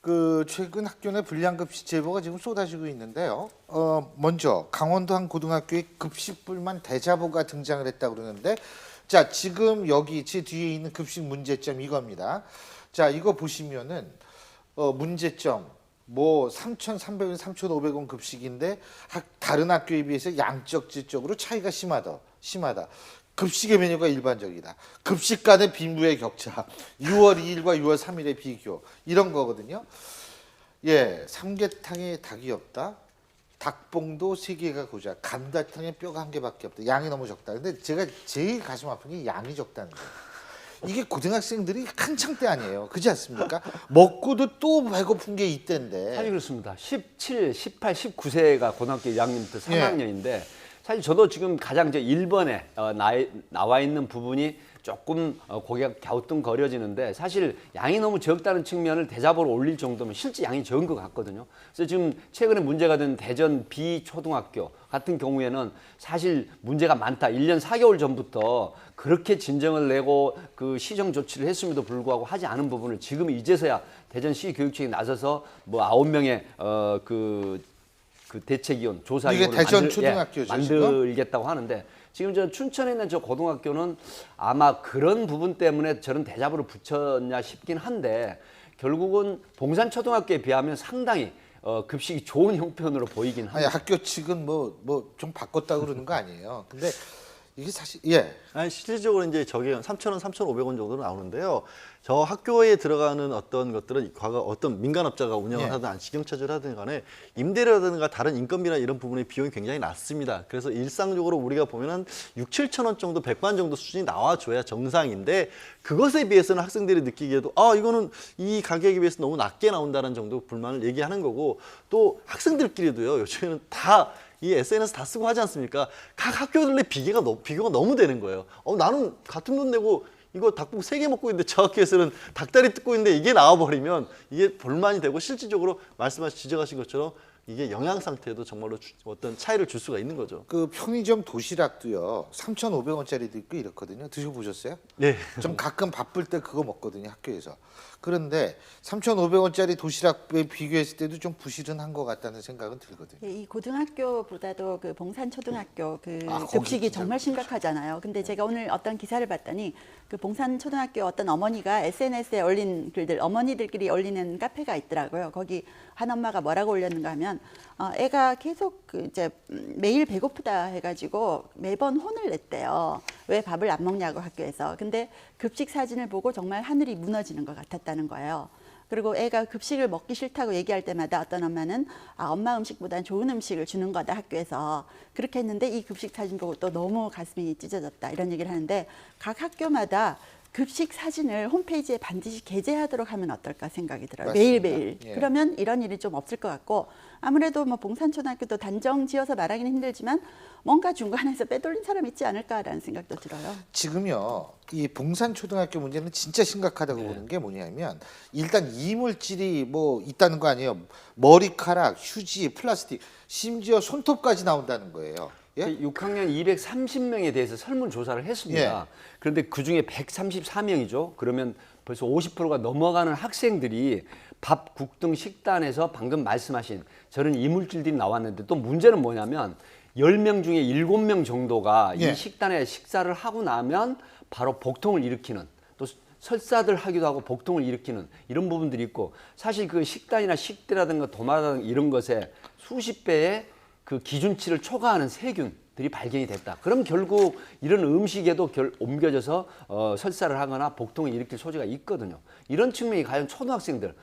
그 최근 학교 내 불량급식 제보가 지금 쏟아지고 있는데요. 먼저 강원도 한 고등학교에 급식불만 대자보가 등장을 했다고 그러는데, 자 지금 여기 제 뒤에 있는 급식 문제점 이겁니다. 자 이거 보시면은 문제점 뭐 3,300원, 3,500원 급식인데 다른 학교에 비해서 양적 질적으로 차이가 심하다. 급식의 메뉴가 일반적이다. 급식 간의 빈부의 격차. 6월 2일과 6월 3일의 비교. 이런 거거든요. 예, 삼계탕에 닭이 없다. 닭봉도 3개가 고작. 감자탕에 뼈가 1개밖에 없다. 양이 너무 적다. 근데 제가 제일 가슴 아픈 게 양이 적다는 거예요. 이게 고등학생들이 한창 때 아니에요. 그렇지 않습니까? 먹고도 또 배고픈 게 이때인데. 사실 그렇습니다. 17, 18, 19세가 고등학교 1학년 때 3학년인데 사실 저도 지금 가장 1번에 나와 있는 부분이 조금 고개가 갸우뚱거려지는데 사실 양이 너무 적다는 측면을 대자보로 올릴 정도면 실제 양이 적은 것 같거든요. 그래서 지금 최근에 문제가 된 대전 B초등학교 같은 경우에는 사실 문제가 많다. 1년 4개월 전부터 그렇게 진정을 내고 그 시정 조치를 했음에도 불구하고 하지 않은 부분을 지금 이제서야 대전시 교육청이 나서서 뭐 9명의 그 대책위원, 조사위원을 이게 대전 초등학교죠, 만들겠다고 하는데 지금 저 춘천에 있는 저 고등학교는 아마 그런 부분 때문에 저런 대자보를 붙였냐 싶긴 한데 결국은 봉산초등학교에 비하면 상당히 급식이 좋은 형편으로 보이긴 합니다. 아니 학교 측은 뭐 좀 바꿨다고 그러는 거 아니에요. 근데 이게 사실 예. 아니 실질적으로 이제 저게 3,000원, 3,500원 정도 나오는데요. 저 학교에 들어가는 어떤 것들은 과거 어떤 민간업자가 운영을 하든 직영차주를 하든 간에 임대료라든가 다른 인건비나 이런 부분의 비용이 굉장히 낮습니다. 그래서 일상적으로 우리가 보면은 6, 7천 원 정도, 100만 정도 수준이 나와줘야 정상인데 그것에 비해서는 학생들이 느끼기에도 이거는 이 가격에 비해서 너무 낮게 나온다는 정도 불만을 얘기하는 거고 또 학생들끼리도요. 요즘에는 다 이 SNS 다 쓰고 하지 않습니까? 각 학교들의 비교가 너무 되는 거예요. 나는 같은 돈 내고 이거 닭국 3개 먹고 있는데 저 학교에서는 닭다리 뜯고 있는데 이게 나와버리면 이게 불만이 되고 실질적으로 지적하신 것처럼 이게 영양 상태에도 정말로 어떤 차이를 줄 수가 있는 거죠. 그 편의점 도시락도요. 3,500원짜리도 있고 이렇거든요. 드셔보셨어요? 네. 좀 가끔 바쁠 때 그거 먹거든요. 학교에서. 그런데 3,500원짜리 도시락에 비교했을 때도 좀 부실은 것 같다는 생각은 들거든요. 예, 이 고등학교보다도 그 봉산초등학교 그 거기 급식이 진짜 정말 심각하잖아요. 근데 제가 오늘 어떤 기사를 봤더니 그 봉산초등학교 어떤 어머니가 SNS에 올린 글들, 어머니들끼리 올리는 카페가 있더라고요. 거기 한 엄마가 뭐라고 올렸는가 하면 애가 계속 이제 매일 배고프다 해가지고 매번 혼을 냈대요. 왜 밥을 안 먹냐고 학교에서. 근데 급식 사진을 보고 정말 하늘이 무너지는 것 같았다는 거예요. 그리고 애가 급식을 먹기 싫다고 얘기할 때마다 어떤 엄마는 엄마 음식보다는 좋은 음식을 주는 거다 학교에서 그렇게 했는데 이 급식 사진 보고 또 너무 가슴이 찢어졌다 이런 얘기를 하는데 각 학교마다 급식 사진을 홈페이지에 반드시 게재하도록 하면 어떨까 생각이 들어요. 맞습니다. 매일매일. 예. 그러면 이런 일이 좀 없을 것 같고 아무래도 뭐 봉산초등학교도 단정 지어서 말하기는 힘들지만 뭔가 중간에서 빼돌린 사람 있지 않을까라는 생각도 들어요. 지금요. 이 봉산초등학교 문제는 진짜 심각하다고 보는 게 뭐냐면 일단 이물질이 뭐 있다는 거 아니에요. 머리카락, 휴지, 플라스틱, 심지어 손톱까지 나온다는 거예요. 예? 6학년 230명에 대해서 설문조사를 했습니다. 예. 그런데 그중에 134명이죠. 그러면 벌써 50%가 넘어가는 학생들이 밥, 국 등 식단에서 방금 말씀하신 저런 이물질들이 나왔는데 또 문제는 뭐냐면 10명 중에 7명 정도가 예. 이 식단에 식사를 하고 나면 바로 복통을 일으키는 또 설사들 하기도 하고 복통을 일으키는 이런 부분들이 있고 사실 그 식단이나 식대라든가 도마라든가 이런 것에 수십 배의 그 기준치를 초과하는 세균들이 발견이 됐다. 그럼 결국 이런 음식에도 옮겨져서 설사를 하거나 복통을 일으킬 소지가 있거든요. 이런 측면이 과연 초등학생들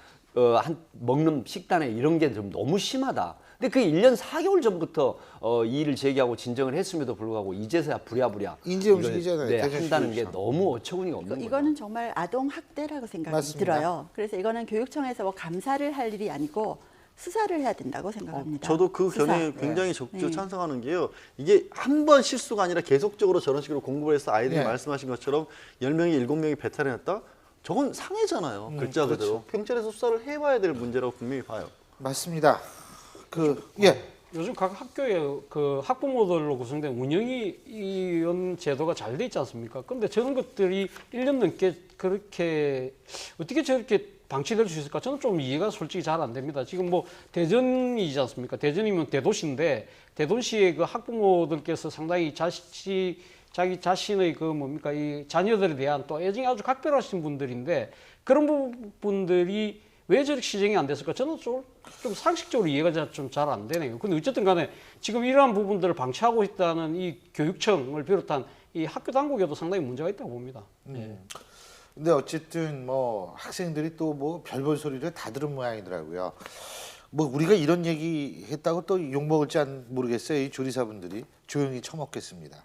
먹는 식단에 이런 게 좀 너무 심하다. 근데 그게 1년 4개월 전부터 이 일을 제기하고 진정을 했음에도 불구하고 이제서야 부랴부랴 인재 음식이잖아요. 이걸, 대전 한다는 게 시도에서. 너무 어처구니가 없는 거예요. 이거는 정말 아동 학대라고 생각이 맞습니다. 들어요. 그래서 이거는 교육청에서 뭐 감사를 할 일이 아니고 수사를 해야 된다고 생각합니다. 저도 그 수사. 견해에 굉장히 적극적으로 네. 찬성하는 게요. 이게 한 번 실수가 아니라 계속적으로 저런 식으로 공부를 해서 아이들이 네. 말씀하신 것처럼 10명이 7명이 배탈이 났다? 저건 상해잖아요. 글자 그대로. 경찰에서 수사를 해봐야 될 문제라고 분명히 봐요. 맞습니다. 예. 요즘 각 학교에 그 학부모들로 구성된 운영위원 제도가 잘 돼 있지 않습니까? 그런데 저런 것들이 1년 넘게 그렇게 어떻게 저렇게 방치될 수 있을까? 저는 좀 이해가 솔직히 잘 안 됩니다. 지금 뭐 대전이지 않습니까? 대전이면 대도시인데 대도시의 그 학부모들께서 상당히 자기 자신의 그 뭡니까 이 자녀들에 대한 또 애정이 아주 각별하신 분들인데 그런 부분들이 왜 저렇게 시정이 안 됐을까? 저는 좀 상식적으로 이해가 좀 잘 안 되네요. 근데 어쨌든 간에 지금 이러한 부분들을 방치하고 있다는 이 교육청을 비롯한 이 학교 당국에도 상당히 문제가 있다고 봅니다. 예. 근데 어쨌든 뭐 학생들이 또 뭐 별별 소리를 다 들은 모양이더라고요. 뭐 우리가 이런 얘기 했다고 또 욕먹을지 안 모르겠어요. 이 조리사분들이 조용히 처먹겠습니다.